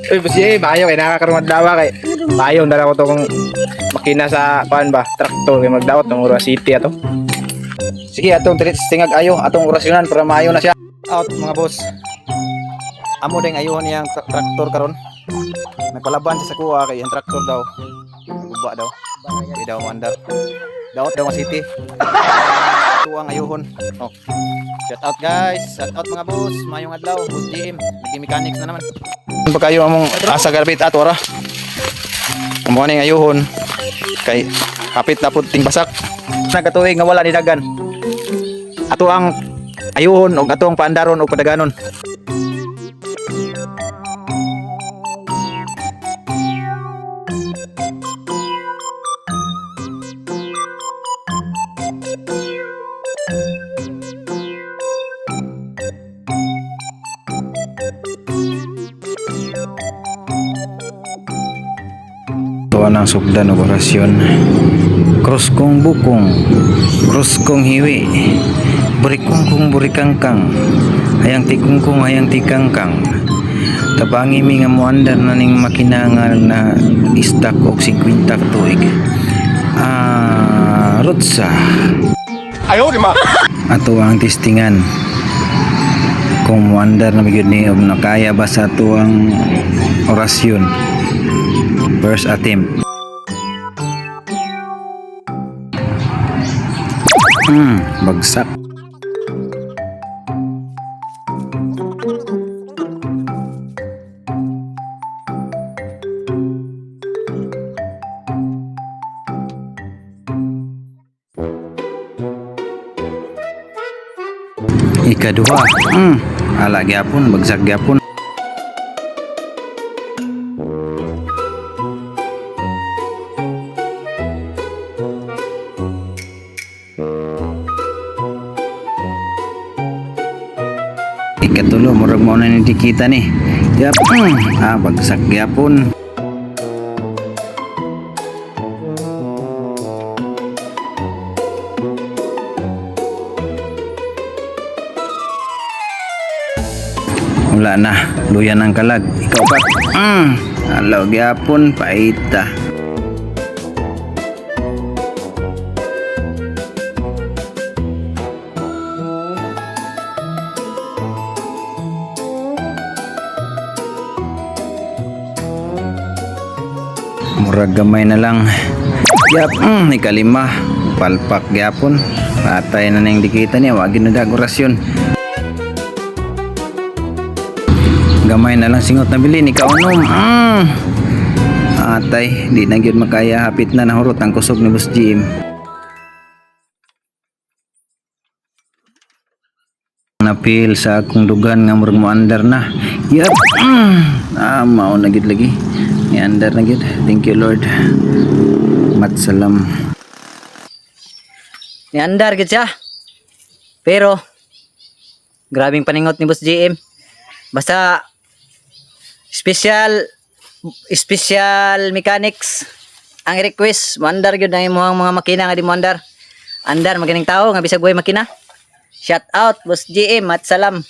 Uy, boss Jim, ayaw kay nakakaroon dawa kay. Ayaw na ako tong makina sa kuan ba, traktor kay magdawat ng Ura City ato. Sige, atong tingag ayo, atong orasyonan para maayo na siya. Out mga boss. Amo ding ayo niyang traktor karon. Nagpalaban siya sa kuha kay ang traktor daw. Guba daw. Di daw mandar. Daot daw ang city. Tuang ayuhon. Oh. Shout out guys. Shout out mga boss. Mayong adlaw, boss GM. Naging mechanics na naman. Pa kayo among asa garapit ato ra. Amo ning ayuhon kay kapit na pud ting basak. Nagatuig nga wala ni dagan. Ato ang ayuhon og ato ang paandaron og padaganon. Tuwa ng sugdan o orasyon. Cross kong bukong, cross kong hiwi, burikong kong burikangkang, hayang tikong hayang tikangkang. Tabangi mi nga muandar na ning makinangal na istak og 50 tuig. Rotsa. Ayaw di ma. Ato ang testingan. Kung muandar na magyud ni og nakaya ba sa ato ang orasyon. First attempt. Bagsak. Ikadua, ala gyapon, bagsak gyapon. Ikatulo, murag mo na hindi kita ni. Yap, bagsak gyapon. Wala na, luyan ang kalag. Ikaw pa. Alaw gyapon, paita. Murag gamay na lang. Yap, ikalima. Palpak gyapon. Patay na nang dikita niya. Wagin na dagorasyon. Gamay na lang singot na bilin. Ikaw unom. Atay, di na yun makaya. Hapit na nahurot ang kusog ni Boss GM. Napil sa akong dugan nga murag mo andar na. Yap. Mao na gid lagi. Ni andar na gid. Thank you Lord. Matsalam. Ni andar gid siya. Pero grabing paningot ni Boss GM. Basta special mechanics ang request mandar gyud na imong mga makina nga di mo andar. Andar maganing tao nga bisag buhay makina. Shout out Boss GM at salam.